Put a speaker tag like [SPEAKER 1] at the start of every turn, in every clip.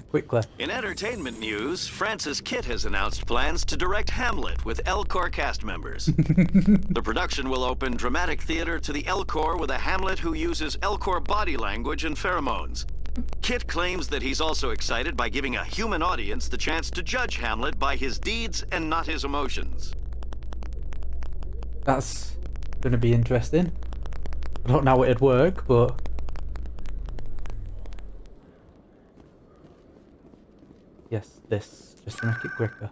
[SPEAKER 1] Quickly.
[SPEAKER 2] In entertainment news, Francis Kitt has announced plans to direct Hamlet with L-Corps cast members. The production will open dramatic theater to the L-Corps with a Hamlet who uses L-Corps body language and pheromones. Kitt claims that he's also excited by giving a human audience the chance to judge Hamlet by his deeds and not his emotions.
[SPEAKER 1] That's going to be interesting. I don't know how it'd work, but... Yes, this. Just to make it quicker.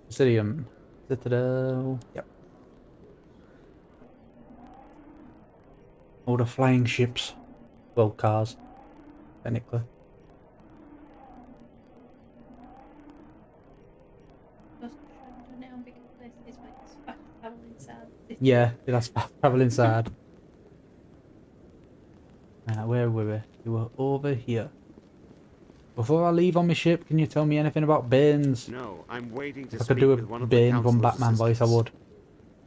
[SPEAKER 1] Presidium. Citadel. Yep. All the flying ships. Well, cars. Technically. Yeah, that's travel inside. Where were we? We were over here. Before I leave on my ship, can you tell me anything about Baines?
[SPEAKER 3] No, I'm waiting to
[SPEAKER 1] If I could do a Baines from Batman voice, I would.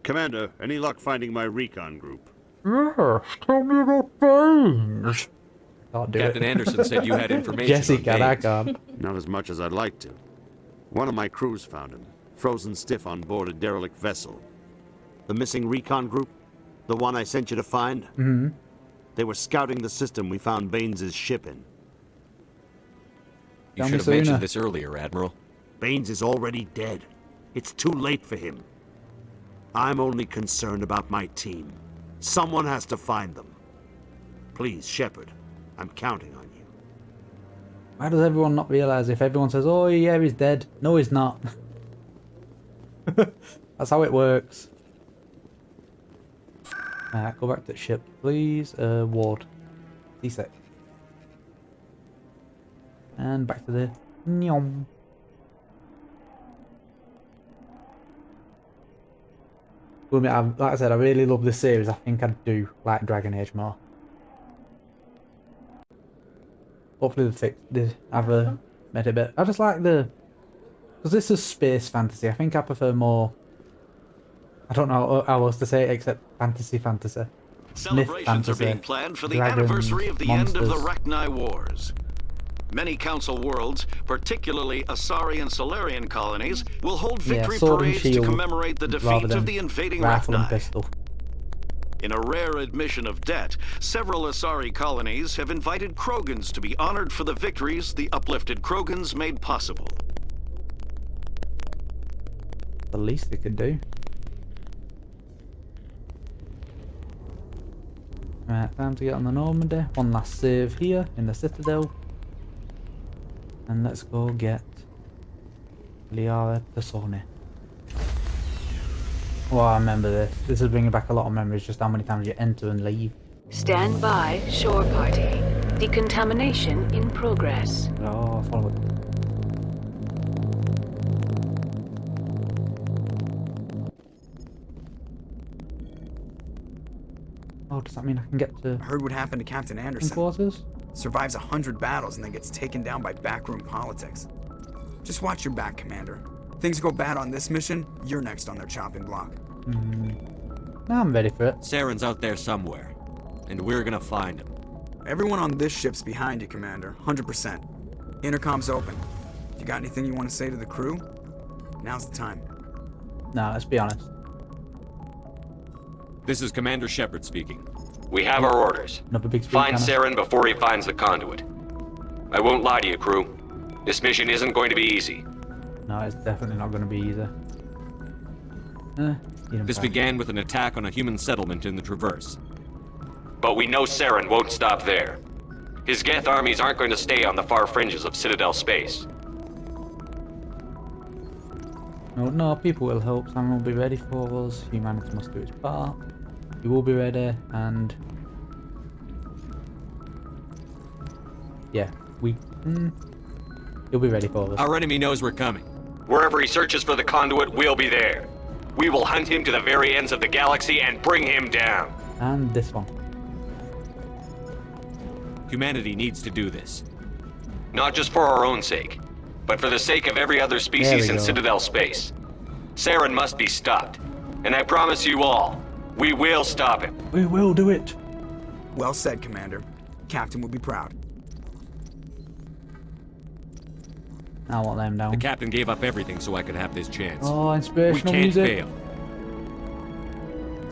[SPEAKER 3] Commander, any luck finding my recon group?
[SPEAKER 1] Yes, tell me about Baines. Can't do
[SPEAKER 4] Captain
[SPEAKER 1] it.
[SPEAKER 4] Anderson said you had information
[SPEAKER 1] Jessica,
[SPEAKER 4] on
[SPEAKER 1] I
[SPEAKER 4] Baines.
[SPEAKER 1] can't.
[SPEAKER 3] Not as much as I'd like to. One of my crews found him, frozen stiff on board a derelict vessel. The missing recon group? The one I sent you to find?
[SPEAKER 1] Mm-hmm.
[SPEAKER 3] They were scouting the system we found Baines' ship in.
[SPEAKER 4] You
[SPEAKER 1] Tell
[SPEAKER 4] should
[SPEAKER 1] me
[SPEAKER 4] have
[SPEAKER 1] sooner.
[SPEAKER 4] mentioned this earlier, Admiral.
[SPEAKER 3] Baines is already dead. It's too late for him. I'm only concerned about my team. Someone has to find them. Please, Shepard, I'm counting on you.
[SPEAKER 1] Why does everyone not realise if everyone says, oh yeah, he's dead? No, he's not. That's how it works. Go back to the ship, please. Ward. D6. And back to the... Nyom. Well, like I said, I really love this series. I think I do like Dragon Age more. Hopefully they have made it a bit... I just like the... Because this is space fantasy. I think I prefer more... I don't know how else to say it except fantasy.
[SPEAKER 2] Celebrations are being planned for the anniversary of the end of the Rachni Wars. Many Council worlds, particularly Asari and Solarian colonies, will hold victory parades to commemorate the defeat of the invading Rachni. In a rare admission of debt, several Asari colonies have invited Krogans to be honored for the victories the uplifted Krogans made possible.
[SPEAKER 1] The least they could do. Right, time to get on the Normandy. One last save here in the Citadel. And let's go get Liara Tassone. Oh, I remember this. This is bringing back a lot of memories, just how many times you enter and leave.
[SPEAKER 5] Stand by, shore party. Decontamination in progress.
[SPEAKER 1] Oh, follow it. Oh, does that mean I can get to
[SPEAKER 6] I heard what happened to Captain Anderson.
[SPEAKER 1] quarters?
[SPEAKER 6] Survives 100 battles and then gets taken down by backroom politics. Just watch your back, Commander. Things go bad on this mission, you're next on their chopping block.
[SPEAKER 1] Now I'm ready for it.
[SPEAKER 4] Saren's out there somewhere, and we're gonna find him.
[SPEAKER 6] Everyone on this ship's behind you, Commander. 100%. Intercom's open. If you got anything you want to say to the crew, now's the time.
[SPEAKER 1] Nah, let's be honest.
[SPEAKER 4] This is Commander Shephard speaking.
[SPEAKER 7] We have our orders.
[SPEAKER 1] Another big speed
[SPEAKER 7] Find
[SPEAKER 1] cannon.
[SPEAKER 7] Saren before he finds the conduit. I won't lie to you, crew. This mission isn't going to be easy.
[SPEAKER 1] No, it's definitely not going to be easy.
[SPEAKER 4] This began with an attack on a human settlement in the Traverse.
[SPEAKER 7] But we know Saren won't stop there. His Geth armies aren't going to stay on the far fringes of Citadel space.
[SPEAKER 1] No, people will help. Sam will be ready for us. Humanity must do its part. He will be ready, and yeah, he'll be ready for us.
[SPEAKER 4] Our enemy knows we're coming.
[SPEAKER 7] Wherever he searches for the conduit, we'll be there. We will hunt him to the very ends of the galaxy and bring him down.
[SPEAKER 1] And this one.
[SPEAKER 4] Humanity needs to do this.
[SPEAKER 7] Not just for our own sake, but for the sake of every other species in Citadel space. Saren must be stopped. And I promise you all, we will stop him.
[SPEAKER 1] We will do it.
[SPEAKER 6] Well said, Commander. Captain will be proud.
[SPEAKER 1] I want them down.
[SPEAKER 4] The captain gave up everything so I could have this chance.
[SPEAKER 1] Oh,
[SPEAKER 4] We
[SPEAKER 1] inspirational
[SPEAKER 4] can't
[SPEAKER 1] music.
[SPEAKER 4] fail.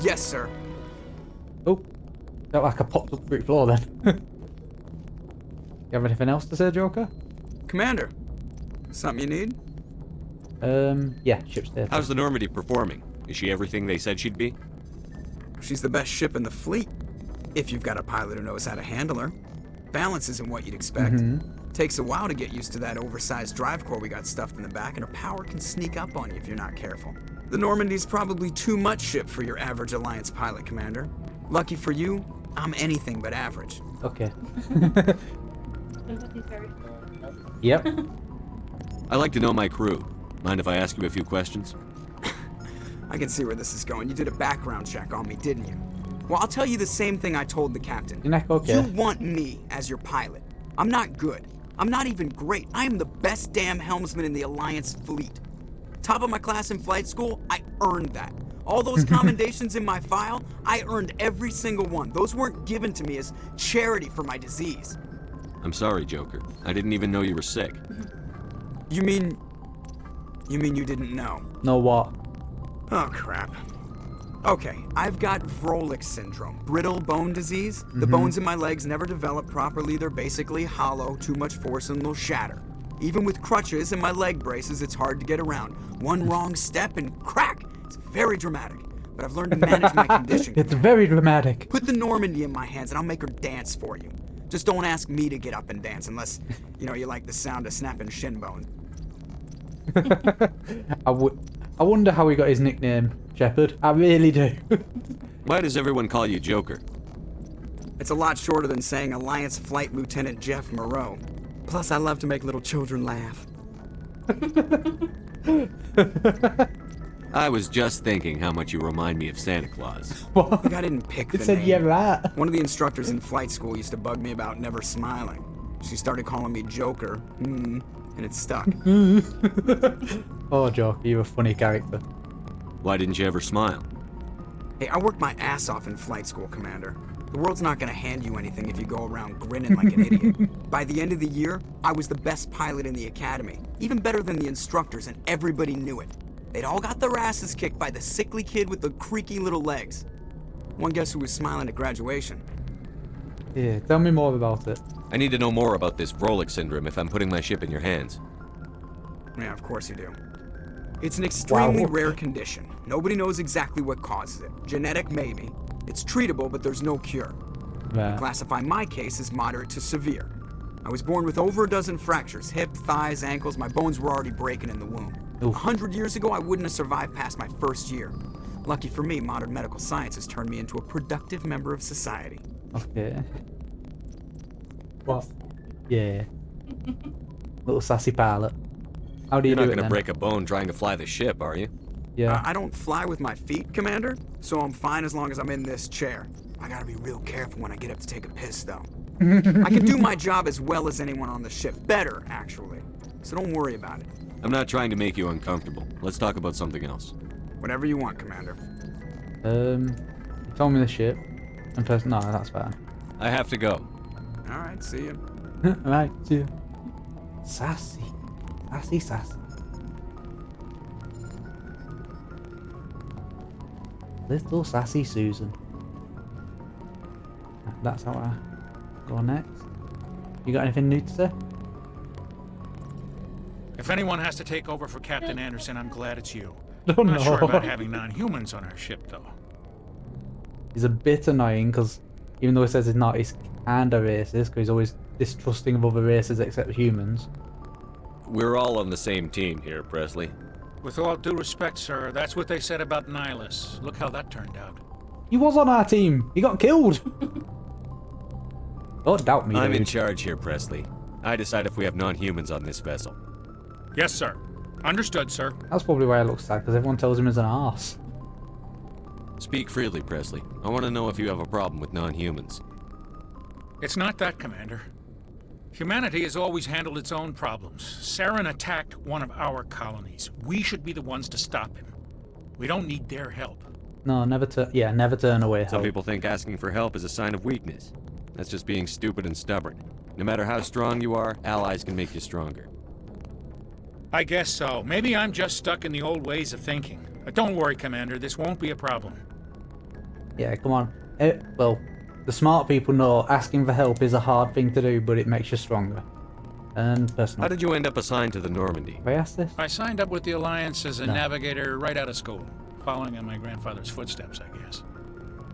[SPEAKER 6] Yes, sir.
[SPEAKER 1] Oh, felt like I popped up the brick floor then. You have anything else to say, Joker?
[SPEAKER 6] Commander, something you need?
[SPEAKER 1] Yeah, ship status.
[SPEAKER 4] How's the Normandy performing? Is she everything they said she'd be?
[SPEAKER 6] She's the best ship in the fleet. If you've got a pilot who knows how to handle her. Balance isn't what you'd expect. Takes a while to get used to that oversized drive core we got stuffed in the back, and her power can sneak up on you if you're not careful. The Normandy's probably too much ship for your average Alliance pilot, Commander. Lucky for you, I'm anything but average.
[SPEAKER 1] Okay. Yep.
[SPEAKER 7] I like to know my crew. Mind if I ask you a few questions?
[SPEAKER 6] I can see where this is going. You did a background check on me, didn't you? Well, I'll tell you the same thing I told the captain.
[SPEAKER 1] Your neck okay?
[SPEAKER 6] You want me as your pilot. I'm not good. I'm not even great. I am the best damn helmsman in the Alliance fleet. Top of my class in flight school, I earned that. All those commendations in my file, I earned every single one. Those weren't given to me as charity for my disease.
[SPEAKER 7] I'm sorry, Joker. I didn't even know you were sick.
[SPEAKER 6] You mean you didn't know?
[SPEAKER 1] Know what?
[SPEAKER 6] Oh, crap. Okay, I've got Vrolik syndrome, brittle bone disease. The bones in my legs never develop properly. They're basically hollow, too much force and they'll shatter. Even with crutches and my leg braces, it's hard to get around. One wrong step and crack! It's very dramatic, but I've learned to manage my condition.
[SPEAKER 1] It's very dramatic.
[SPEAKER 6] Put the Normandy in my hands and I'll make her dance for you. Just don't ask me to get up and dance unless, you like the sound of snapping shin bones.
[SPEAKER 1] I wonder how he got his nickname, Shepard. I really do.
[SPEAKER 7] Why does everyone call you Joker?
[SPEAKER 6] It's a lot shorter than saying Alliance Flight Lieutenant Jeff Moreau. Plus, I love to make little children laugh.
[SPEAKER 7] I was just thinking how much you remind me of Santa Claus.
[SPEAKER 1] What?
[SPEAKER 6] Like I didn't pick the
[SPEAKER 1] It said,
[SPEAKER 6] name.
[SPEAKER 1] yeah, right.
[SPEAKER 6] One of the instructors in flight school used to bug me about never smiling. She started calling me Joker, and it stuck.
[SPEAKER 1] Oh, Joker, you're a funny character.
[SPEAKER 7] Why didn't you ever smile?
[SPEAKER 6] Hey, I worked my ass off in flight school, Commander. The world's not gonna hand you anything if you go around grinning like an idiot. By the end of the year, I was the best pilot in the academy. Even better than the instructors, and everybody knew it. They'd all got their asses kicked by the sickly kid with the creaky little legs. One guess who was smiling at graduation?
[SPEAKER 1] Yeah, tell me more about it.
[SPEAKER 7] I need to know more about this Vrolik syndrome if I'm putting my ship in your hands.
[SPEAKER 6] Yeah, of course you do. It's an extremely
[SPEAKER 1] Wow.
[SPEAKER 6] rare condition. Nobody knows exactly what causes it. Genetic, maybe. It's treatable, but there's no cure. I
[SPEAKER 1] Right.
[SPEAKER 6] classify my case as moderate to severe. I was born with over a dozen fractures, hip, thighs, ankles. My bones were already breaking in the womb.
[SPEAKER 1] Oof.
[SPEAKER 6] 100 years ago, I wouldn't have survived past my first year. Lucky for me, modern medical science has turned me into a productive member of society.
[SPEAKER 1] Okay. What? Yeah. Little sassy pilot. How do you
[SPEAKER 7] You're
[SPEAKER 1] do
[SPEAKER 7] not
[SPEAKER 1] it
[SPEAKER 7] gonna
[SPEAKER 1] then?
[SPEAKER 7] break a bone trying to fly the ship, are you?
[SPEAKER 1] Yeah.
[SPEAKER 6] I don't fly with my feet, Commander, so I'm fine as long as I'm in this chair. I gotta be real careful when I get up to take a piss, though. I can do my job as well as anyone on the ship. Better, actually. So don't worry about it.
[SPEAKER 7] I'm not trying to make you uncomfortable. Let's talk about something else.
[SPEAKER 6] Whatever you want, Commander.
[SPEAKER 1] You told me the ship. And first, no, that's fine.
[SPEAKER 7] I have to go.
[SPEAKER 6] All right, see you.
[SPEAKER 1] Right, see you. Sassy. Sassy, sassy. Little sassy Susan. That's how I go next. You got anything new to say?
[SPEAKER 8] If anyone has to take over for Captain Anderson, I'm glad it's you.
[SPEAKER 1] Oh,
[SPEAKER 8] I'm not sure
[SPEAKER 1] no.
[SPEAKER 8] about having non-humans on our ship, though.
[SPEAKER 1] He's a bit annoying because even though he says he's not, he's kind of racist because he's always distrusting of other races except humans.
[SPEAKER 7] We're all on the same team here, Presley.
[SPEAKER 8] With all due respect, sir, that's what they said about Nihilus. Look how that turned out.
[SPEAKER 1] He was on our team. He got killed. Don't doubt me,
[SPEAKER 7] I'm in
[SPEAKER 1] dude.
[SPEAKER 7] charge here, Presley. I decide if we have non-humans on this vessel.
[SPEAKER 8] Yes, sir. Understood, sir.
[SPEAKER 1] That's probably why it looks sad, because everyone tells him he's an arse.
[SPEAKER 7] Speak freely, Presley. I want to know if you have a problem with non-humans.
[SPEAKER 8] It's not that, Commander. Humanity has always handled its own problems. Saren attacked one of our colonies. We should be the ones to stop him. We don't need their help.
[SPEAKER 1] No, never turn away help.
[SPEAKER 7] Some people think asking for help is a sign of weakness. That's just being stupid and stubborn. No matter how strong you are, allies can make you stronger.
[SPEAKER 8] I guess so. Maybe I'm just stuck in the old ways of thinking. But don't worry, Commander. This won't be a problem.
[SPEAKER 1] Yeah, come on. Well, the smart people know asking for help is a hard thing to do, but it makes you stronger. And personal.
[SPEAKER 4] How did you end up assigned to the Normandy?
[SPEAKER 1] Have I asked this?
[SPEAKER 8] I signed up with the Alliance as a navigator right out of school, following in my grandfather's footsteps, I guess.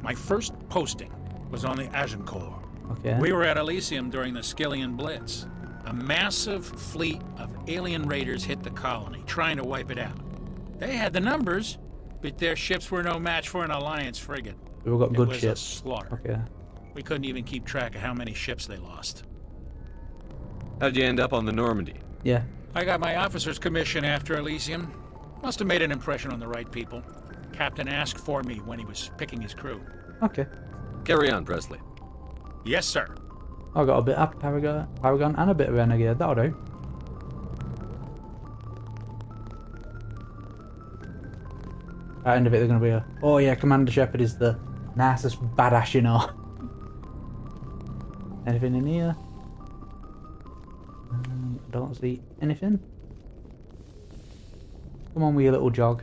[SPEAKER 8] My first posting was on the Agincourt.
[SPEAKER 1] Okay.
[SPEAKER 8] We were at Elysium during the Skillian Blitz. A massive fleet of alien raiders hit the colony, trying to wipe it out. They had the numbers, but their ships were no match for an Alliance frigate.
[SPEAKER 1] We've got good ships.
[SPEAKER 8] It was a slaughter.
[SPEAKER 1] Okay.
[SPEAKER 8] We couldn't even keep track of how many ships they lost.
[SPEAKER 4] How did you end up on the Normandy?
[SPEAKER 1] Yeah.
[SPEAKER 8] I got my officer's commission after Elysium. Must have made an impression on the right people. Captain asked for me when he was picking his crew.
[SPEAKER 1] Okay.
[SPEAKER 4] Carry on, Presley.
[SPEAKER 8] Yes, sir.
[SPEAKER 1] I got a bit of Paragon and a bit of Renegade. That'll do. At the end of it, they're going to be a... Oh yeah, Commander Shephard is the nicest badass, you know. Anything in here? Don't see anything. Come on with your little jog.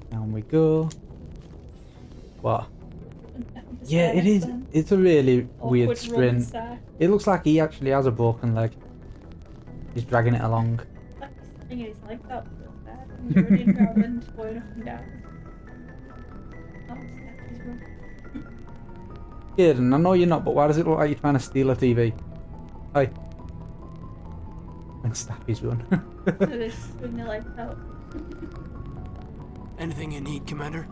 [SPEAKER 1] Down we go. What? Yeah, it is. It's a really weird sprint. It looks like he actually has a broken leg. He's dragging it along.
[SPEAKER 9] His leg up so bad. He's running around, going up and down.
[SPEAKER 1] Aiden, I know you're not, but why does it look like you're trying to steal a TV? Hey. And Staffy's run.
[SPEAKER 9] So they swing their legs out.
[SPEAKER 10] Anything you need, Commander?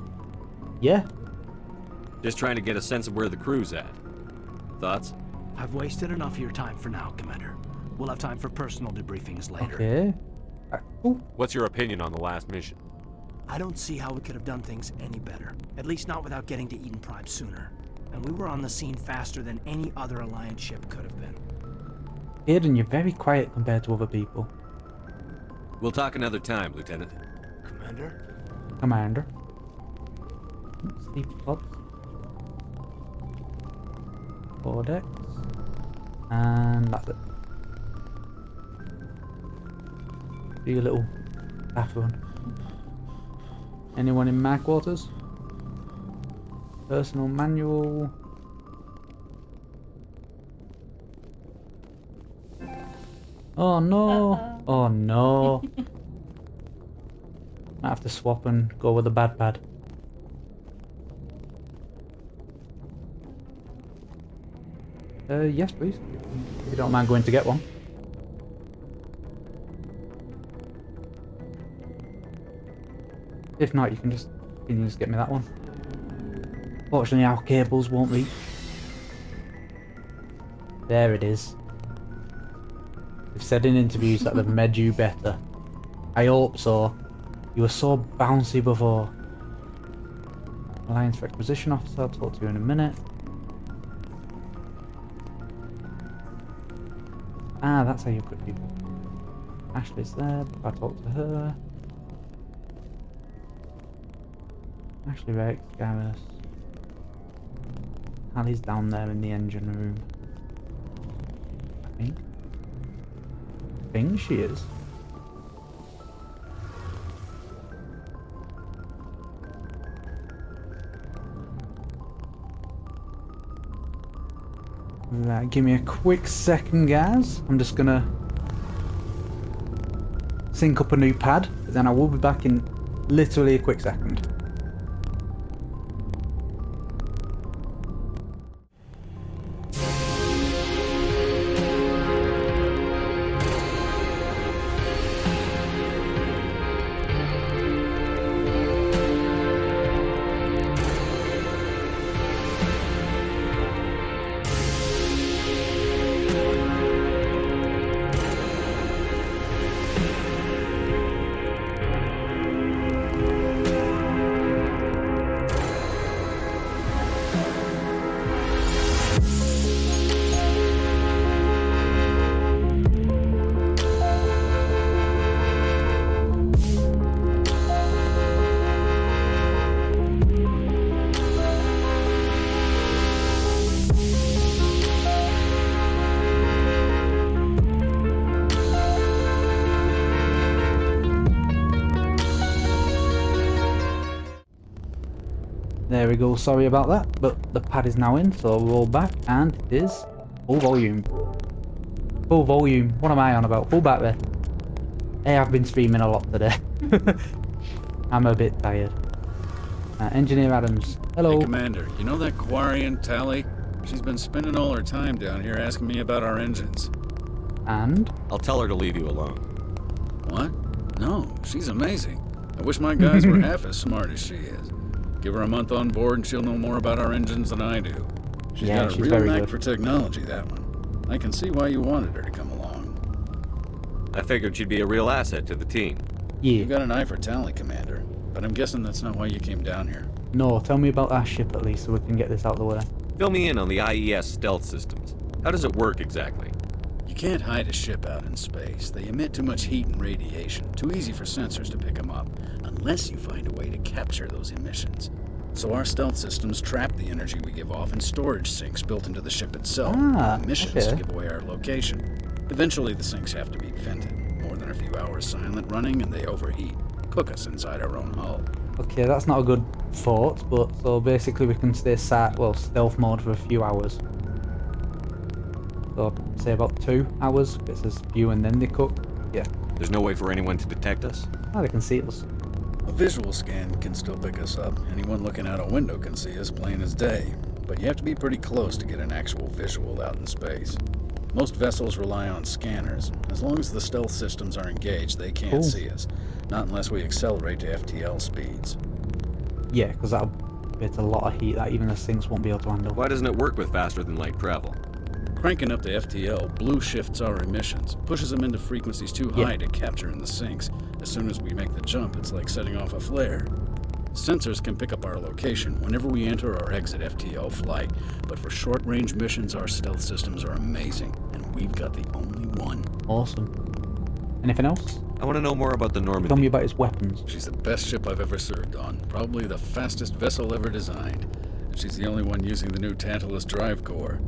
[SPEAKER 1] Yeah.
[SPEAKER 4] Just trying to get a sense of where the crew's at. Thoughts?
[SPEAKER 10] I've wasted enough of your time for now, Commander. We'll have time for personal debriefings later.
[SPEAKER 1] Okay. Cool.
[SPEAKER 4] What's your opinion on the last mission?
[SPEAKER 10] I don't see how we could have done things any better. At least not without getting to Eden Prime sooner. And we were on the scene faster than any other Alliance ship could have been.
[SPEAKER 1] Aiden, you're very quiet compared to other people.
[SPEAKER 4] We'll talk another time, Lieutenant.
[SPEAKER 10] Commander?
[SPEAKER 1] Commander. Sleep pods. Codex. And that's it. Do your little bathroom. Anyone in my quarters? Personal manual. Oh no! Oh no! Might have to swap and go with the bad pad. Yes please. If you don't mind going to get one. If not, you can just get me that one. Fortunately, our cables won't reach. There it is. They've said in interviews that they've made you better. I hope so. You were so bouncy before. Alliance Requisition Officer, I'll talk to you in a minute. Ah, that's how you equip people. Ashley's there, I'll talk to her. Ashley Rex, Garrus. Hallie's down there in the engine room. I think she is. Right, give me a quick second, guys. I'm just gonna sync up a new pad, then I will be back in literally a quick second. There we go, sorry about that, but the pad is now in, so roll back, and it is full volume. Full volume, what am I on about? Full back there. Hey, I've been streaming a lot today. I'm a bit tired. Engineer Adams, hello.
[SPEAKER 11] Hey, Commander, you know that Quarian, Tally? She's been spending all her time down here asking me about our engines.
[SPEAKER 1] And?
[SPEAKER 4] I'll tell her to leave you alone.
[SPEAKER 11] What? No, she's amazing. I wish my guys were half as smart as she is. Give her a month on board and she'll know more about our engines than I do. She's got a real knack for technology, that one. I can see why you wanted her to come along.
[SPEAKER 4] I figured she'd be a real asset to the team.
[SPEAKER 1] Yeah.
[SPEAKER 11] You got an eye for Tally, Commander. But I'm guessing that's not why you came down here.
[SPEAKER 1] No, tell me about our ship at least so we can get this out of the way.
[SPEAKER 4] Fill me in on the IES stealth systems. How does it work exactly?
[SPEAKER 11] You can't hide a ship out in space. They emit too much heat and radiation. Too easy for sensors to pick them up, unless you find a way to capture those emissions. So our stealth systems trap the energy we give off in storage sinks built into the ship itself. Emissions to give away our location. Eventually the sinks have to be vented. More than a few hours silent running and they overheat. Cook us inside our own hull.
[SPEAKER 1] Okay, that's not a good thought, but so basically we can stay stealth mode for a few hours. So say about 2 hours, gets us view and then they cook. Yeah.
[SPEAKER 4] There's no way for anyone to detect us?
[SPEAKER 1] Oh, they can see us.
[SPEAKER 11] A visual scan can still pick us up. Anyone looking out a window can see us plain as day. But you have to be pretty close to get an actual visual out in space. Most vessels rely on scanners. As long as the stealth systems are engaged, they can't see us. Not unless we accelerate to FTL speeds.
[SPEAKER 1] Yeah, because that'll get a lot of heat that even the sinks won't be able to handle.
[SPEAKER 4] Why doesn't it work with faster than light travel?
[SPEAKER 11] Cranking up to FTL blue shifts our emissions, pushes them into frequencies too high to capture in the sinks. As soon as we make the jump, it's like setting off a flare. Sensors can pick up our location whenever we enter or exit FTL flight, but for short-range missions, our stealth systems are amazing, and we've got the only one.
[SPEAKER 1] Awesome. Anything else?
[SPEAKER 4] I want to know more about the Normandy.
[SPEAKER 1] Tell me about its weapons.
[SPEAKER 11] She's the best ship I've ever served on, probably the fastest vessel ever designed. And she's the only one using the new Tantalus drive core.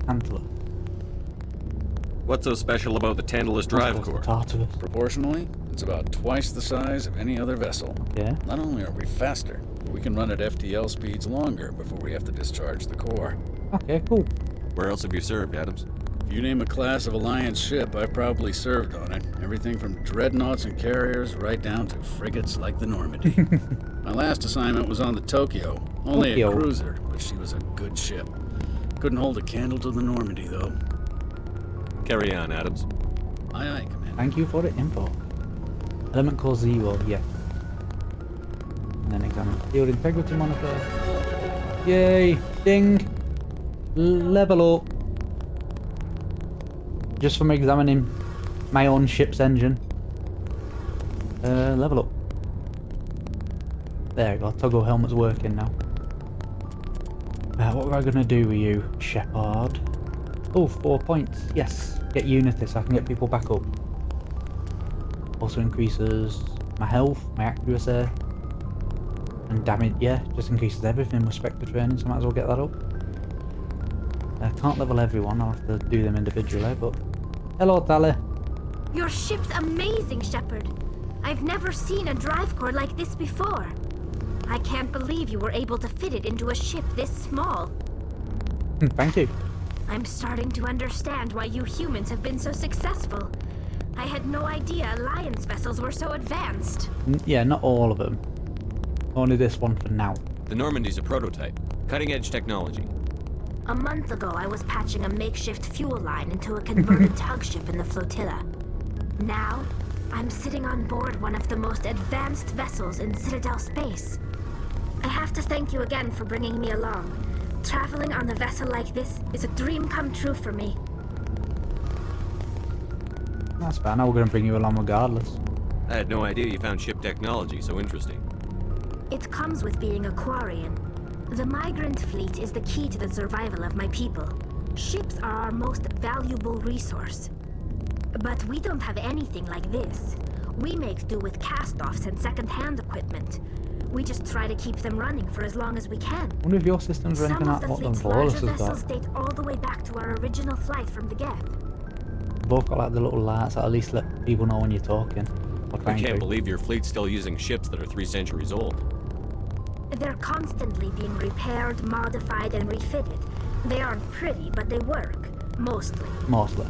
[SPEAKER 1] Tantalus.
[SPEAKER 11] What's so special about the Tantalus drive core?
[SPEAKER 1] Tartarus.
[SPEAKER 11] Proportionally, it's about twice the size of any other vessel.
[SPEAKER 1] Yeah.
[SPEAKER 11] Not only are we faster, but we can run at FTL speeds longer before we have to discharge the core.
[SPEAKER 1] Okay, cool.
[SPEAKER 4] Where else have you served, Adams?
[SPEAKER 11] If you name a class of Alliance ship, I've probably served on it. Everything from dreadnoughts and carriers right down to frigates like the Normandy. My last assignment was on the Tokyo. Only a cruiser, but she was a good ship. Couldn't hold a candle to the Normandy, though.
[SPEAKER 4] Carry on, Adams.
[SPEAKER 11] Aye, aye, Commander.
[SPEAKER 1] Thank you for the info. Element core 0, yeah. And then examine field integrity monitor. Yay! Ding! Level up. Just from examining my own ship's engine. Level up. There we go. Toggle helmet's working now. What am I gonna do with you, Shepard? Oh, 4 points. Yes. Get Unity so I can get people back up. Also increases my health, my accuracy, and damage. Yeah, just increases everything with Spectre training, so I might as well get that up. I can't level everyone, I'll have to do them individually, but... Hello, Tala.
[SPEAKER 12] Your ship's amazing, Shepard. I've never seen a drive core like this before. I can't believe you were able to fit it into a ship this small.
[SPEAKER 1] Thank you.
[SPEAKER 12] I'm starting to understand why you humans have been so successful. I had no idea Alliance vessels were so advanced.
[SPEAKER 1] Yeah, not all of them. Only this one for now.
[SPEAKER 4] The Normandy's a prototype. Cutting-edge technology.
[SPEAKER 12] A month ago, I was patching a makeshift fuel line into a converted tug ship in the flotilla. Now, I'm sitting on board one of the most advanced vessels in Citadel space. I have to thank you again for bringing me along. Traveling on a vessel like this is a dream come true for me.
[SPEAKER 1] That's fine, I was going to bring you along regardless.
[SPEAKER 4] I had no idea you found ship technology so interesting.
[SPEAKER 12] It comes with being a Quarian. The migrant fleet is the key to the survival of my people. Ships are our most valuable resource. But we don't have anything like this. We make do with cast-offs and second-hand equipment. We just try to keep them running for as long as we can.
[SPEAKER 1] I wonder if your systems are anything like what the Volus has got.
[SPEAKER 12] Vessels date all the way back to our original flight from the Geth.
[SPEAKER 1] Both got like the little lights that at least let people know when you're talking.
[SPEAKER 4] I can't believe your fleet's still using ships that are 3 centuries old.
[SPEAKER 12] They're constantly being repaired, modified, and refitted. They aren't pretty, but they work. Mostly.
[SPEAKER 1] Mostly.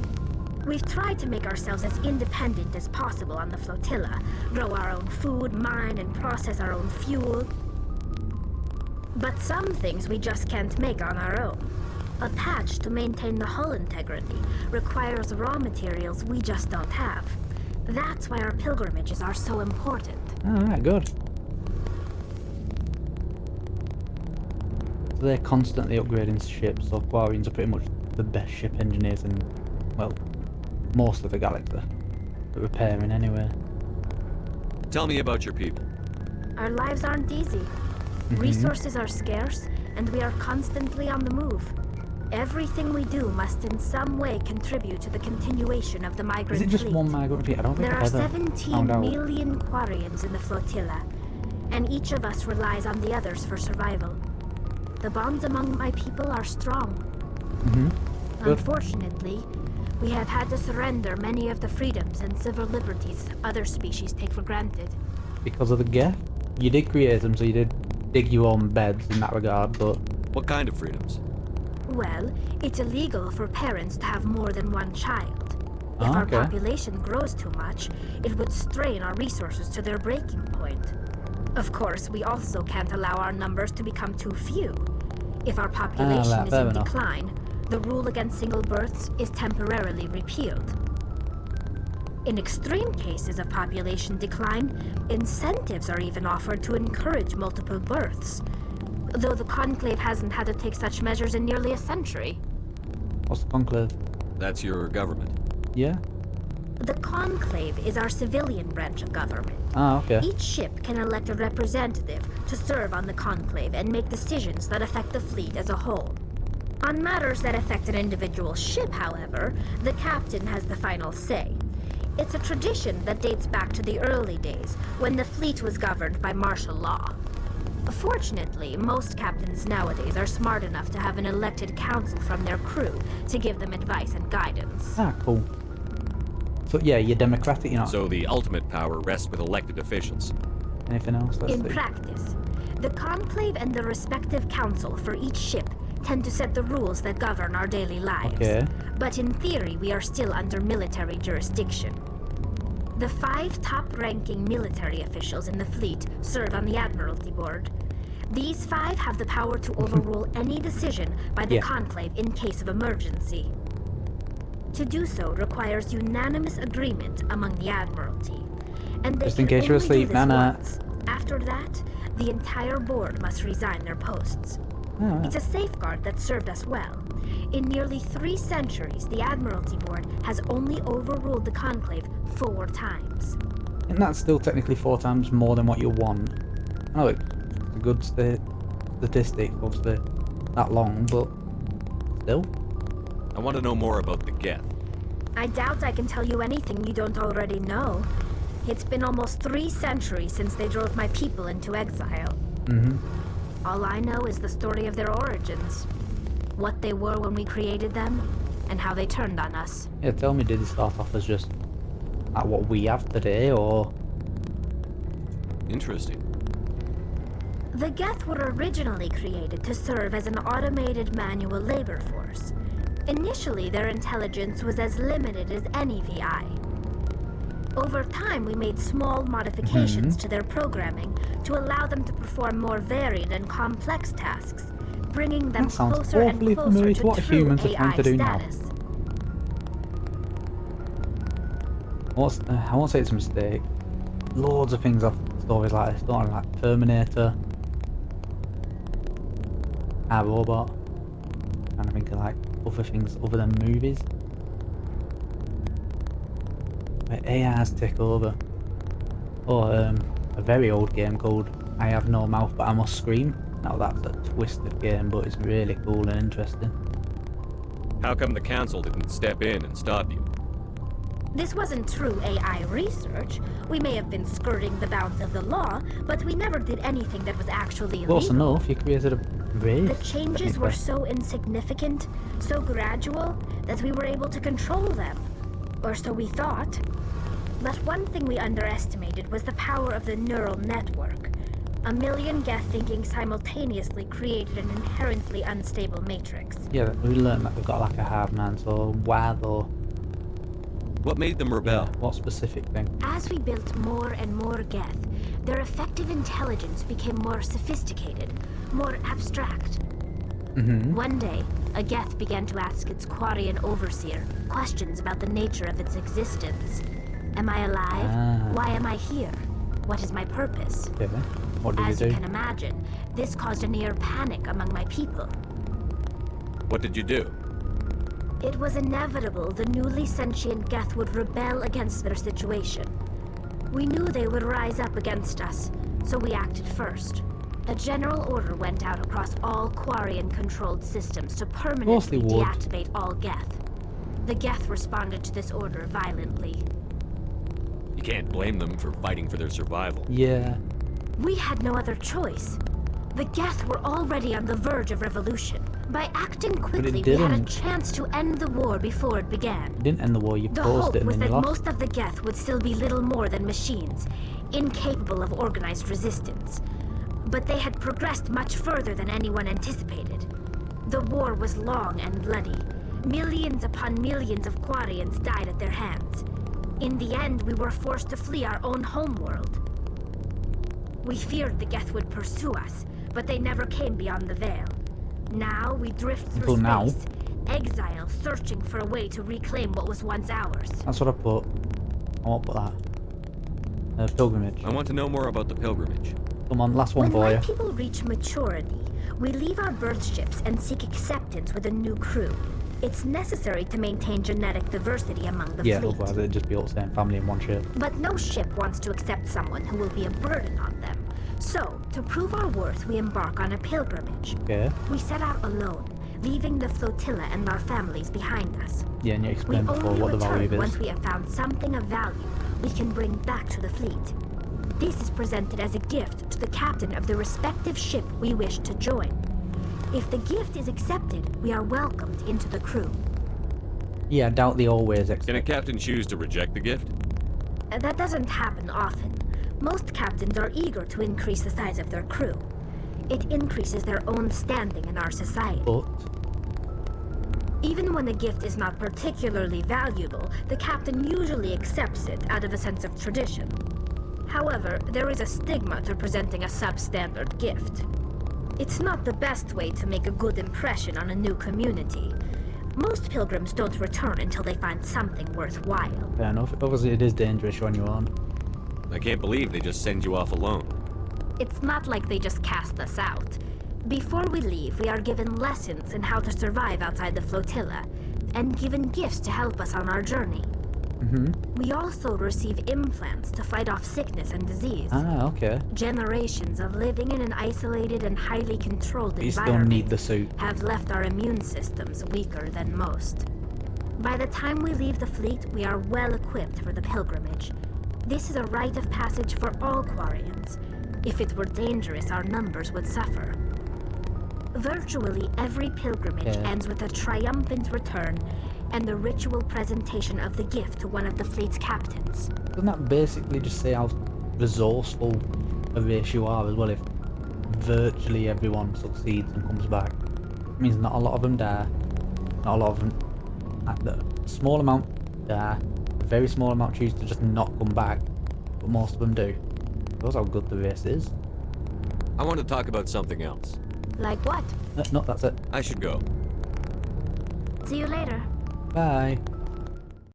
[SPEAKER 12] We've tried to make ourselves as independent as possible on the flotilla. Grow our own food, mine, and process our own fuel. But some things we just can't make on our own. A patch to maintain the hull integrity requires raw materials we just don't have. That's why our pilgrimages are so important.
[SPEAKER 1] Alright, good. So they're constantly upgrading ships, so Quarians are pretty much the best ship engineers in, well, most of the galaxy. But repairing anyway.
[SPEAKER 4] Tell me about your people.
[SPEAKER 12] Our lives aren't easy. Resources are scarce, and we are constantly on the move. Everything we do must in some way contribute to the continuation of the migrant fleet.
[SPEAKER 1] Is it just one migrant fleet? I don't think
[SPEAKER 12] There
[SPEAKER 1] I've
[SPEAKER 12] are
[SPEAKER 1] ever
[SPEAKER 12] 17
[SPEAKER 1] found out.
[SPEAKER 12] million Quarians in the flotilla, and each of us relies on the others for survival. The bonds among my people are strong.
[SPEAKER 1] Good.
[SPEAKER 12] Unfortunately, we have had to surrender many of the freedoms and civil liberties other species take for granted.
[SPEAKER 1] Because of the geth? You did create them, so you did dig your own beds in that regard, but...
[SPEAKER 4] What kind of freedoms?
[SPEAKER 12] Well, it's illegal for parents to have more than one child. If our population grows too much, it would strain our resources to their breaking point. Of course, we also can't allow our numbers to become too few. If our population is in decline, the rule against single births is temporarily repealed. In extreme cases of population decline, incentives are even offered to encourage multiple births, though the Conclave hasn't had to take such measures in nearly a century.
[SPEAKER 1] What's the Conclave?
[SPEAKER 4] That's your government.
[SPEAKER 1] Yeah?
[SPEAKER 12] The Conclave is our civilian branch of government.
[SPEAKER 1] Okay.
[SPEAKER 12] Each ship can elect a representative to serve on the Conclave and make decisions that affect the fleet as a whole. On matters that affect an individual ship, however, the captain has the final say. It's a tradition that dates back to the early days, when the fleet was governed by martial law. Fortunately, most captains nowadays are smart enough to have an elected council from their crew to give them advice and guidance.
[SPEAKER 1] Cool. So yeah, you're democratic, you know.
[SPEAKER 4] So the ultimate power rests with elected officials.
[SPEAKER 1] Anything else? Let's
[SPEAKER 12] In
[SPEAKER 1] see.
[SPEAKER 12] practice, the Conclave and the respective council for each ship tend to set the rules that govern our daily lives.
[SPEAKER 1] Okay.
[SPEAKER 12] But in theory, we are still under military jurisdiction. The 5 top-ranking military officials in the fleet serve on the Admiralty Board. These 5 have the power to overrule any decision by the Conclave in case of emergency. To do so requires unanimous agreement among the Admiralty. And they
[SPEAKER 1] Just in
[SPEAKER 12] can
[SPEAKER 1] case you're
[SPEAKER 12] only do
[SPEAKER 1] asleep,
[SPEAKER 12] this
[SPEAKER 1] Nana.
[SPEAKER 12] once. After that, the entire board must resign their posts. It's a safeguard that served us well. In nearly 3 centuries, the Admiralty Board has only overruled the Conclave 4 times.
[SPEAKER 1] And that's still technically 4 times more than what you want. I know it's a good statistic, obviously, that long, but still.
[SPEAKER 4] I want to know more about the geth.
[SPEAKER 12] I doubt I can tell you anything you don't already know. It's been almost 3 centuries since they drove my people into exile. All I know is the story of their origins. What they were when we created them, and how they turned on us.
[SPEAKER 1] Yeah, tell me, did it start off as just like what we have today, or...
[SPEAKER 4] Interesting.
[SPEAKER 12] The Geth were originally created to serve as an automated manual labor force. Initially, their intelligence was as limited as any VI. Over time, we made small modifications to their programming to allow them to perform more varied and complex tasks, bringing them closer and closer to
[SPEAKER 1] what
[SPEAKER 12] true
[SPEAKER 1] humans are
[SPEAKER 12] AI
[SPEAKER 1] trying to do
[SPEAKER 12] status.
[SPEAKER 1] I won't say it's a mistake. Loads of things have stories like this, don't I? Like Terminator, iRobot. Trying to think of like other things other than movies. Where AIs take over. Or a very old game called I Have No Mouth But I Must Scream. Now that's a twisted game, but it's really cool and interesting.
[SPEAKER 4] How come the council didn't step in and stop you?
[SPEAKER 12] This wasn't true AI research. We may have been skirting the bounds of the law, but we never did anything that was actually illegal.
[SPEAKER 1] Close enough, you created a race.
[SPEAKER 12] The changes were so insignificant, so gradual, that we were able to control them. Or so we thought. But one thing we underestimated was the power of the neural network. A million Geth thinking simultaneously created an inherently unstable matrix.
[SPEAKER 1] Yeah, we learned that they've got like a hard man, so why though?
[SPEAKER 4] What made them rebel?
[SPEAKER 1] Yeah, what specific thing?
[SPEAKER 12] As we built more and more Geth, their effective intelligence became more sophisticated, more abstract. One day, a Geth began to ask its Quarian overseer questions about the nature of its existence. Am I alive? Why am I here? What is my purpose?
[SPEAKER 1] Okay. What did
[SPEAKER 12] As
[SPEAKER 1] you
[SPEAKER 12] you
[SPEAKER 1] do?
[SPEAKER 12] can imagine, this caused a near panic among my people.
[SPEAKER 4] What did you do?
[SPEAKER 12] It was inevitable the newly sentient Geth would rebel against their situation. We knew they would rise up against us, so we acted first. A general order went out across all Quarian-controlled systems to permanently deactivate all Geth. The Geth responded to this order violently.
[SPEAKER 4] You can't blame them for fighting for their survival.
[SPEAKER 1] Yeah.
[SPEAKER 12] We had no other choice. The Geth were already on the verge of revolution. By acting quickly, we had a chance to end the war before it began.
[SPEAKER 1] You didn't end the war, you
[SPEAKER 12] The
[SPEAKER 1] paused
[SPEAKER 12] hope
[SPEAKER 1] it and
[SPEAKER 12] was
[SPEAKER 1] then
[SPEAKER 12] that
[SPEAKER 1] you lost.
[SPEAKER 12] most of the Geth would still be little more than machines, incapable of organized resistance. But they had progressed much further than anyone anticipated. The war was long and bloody. Millions upon millions of Quarians died at their hands. In the end, we were forced to flee our own homeworld. We feared the Geth would pursue us, but they never came beyond the Veil. Now we drift through space, exile, searching for a way to reclaim what was once ours.
[SPEAKER 1] That's what I put. I won't put that. Pilgrimage.
[SPEAKER 4] I want to know more about the pilgrimage.
[SPEAKER 1] Come on, last one for
[SPEAKER 12] When
[SPEAKER 1] you.
[SPEAKER 12] my people reach maturity, we leave our birth ships and seek acceptance with a new crew. It's necessary to maintain genetic diversity among the fleet.
[SPEAKER 1] Otherwise it'd just be all the same family in one ship.
[SPEAKER 12] But no ship wants to accept someone who will be a burden on them. So, to prove our worth, we embark on a pilgrimage.
[SPEAKER 1] Okay.
[SPEAKER 12] We set out alone, leaving the flotilla and our families behind us.
[SPEAKER 1] Yeah, and you explained
[SPEAKER 12] We
[SPEAKER 1] before
[SPEAKER 12] only
[SPEAKER 1] what the value
[SPEAKER 12] return
[SPEAKER 1] is.
[SPEAKER 12] once we have found something of value we can bring back to the fleet. This is presented as a gift to the captain of the respective ship we wish to join. If the gift is accepted, we are welcomed into the crew.
[SPEAKER 1] Yeah, I doubt they always accept.
[SPEAKER 4] Can a captain choose to reject the gift?
[SPEAKER 12] That doesn't happen often. Most captains are eager to increase the size of their crew. It increases their own standing in our society.
[SPEAKER 1] But
[SPEAKER 12] even when the gift is not particularly valuable, the captain usually accepts it out of a sense of tradition. However, there is a stigma to presenting a substandard gift. It's not the best way to make a good impression on a new community. Most pilgrims don't return until they find something worthwhile.
[SPEAKER 1] fair enough. Obviously it is dangerous on your own.
[SPEAKER 4] I can't believe they just send you off alone.
[SPEAKER 12] It's not like they just cast us out. Before we leave, we are given lessons in how to survive outside the flotilla, and given gifts to help us on our journey. We also receive implants to fight off sickness and disease.
[SPEAKER 1] Ah, okay.
[SPEAKER 12] Generations of living in an isolated and highly controlled
[SPEAKER 1] You still
[SPEAKER 12] environment
[SPEAKER 1] need the suit.
[SPEAKER 12] have left our immune systems weaker than most. By the time we leave the fleet, we are well equipped for the pilgrimage. This is a rite of passage for all Quarians. If it were dangerous, our numbers would suffer. Virtually every pilgrimage ends with a triumphant return and the ritual presentation of the gift to one of the fleet's captains.
[SPEAKER 1] Doesn't that basically just say how resourceful a race you are as well if virtually everyone succeeds and comes back? It means not a lot of them die, not a lot of them, a small amount die, a very small amount choose to just not come back, but most of them do. Shows how good the race is.
[SPEAKER 4] I want to talk about something else.
[SPEAKER 12] Like what?
[SPEAKER 1] No, that's it.
[SPEAKER 4] I should go.
[SPEAKER 12] See you later.
[SPEAKER 1] Bye.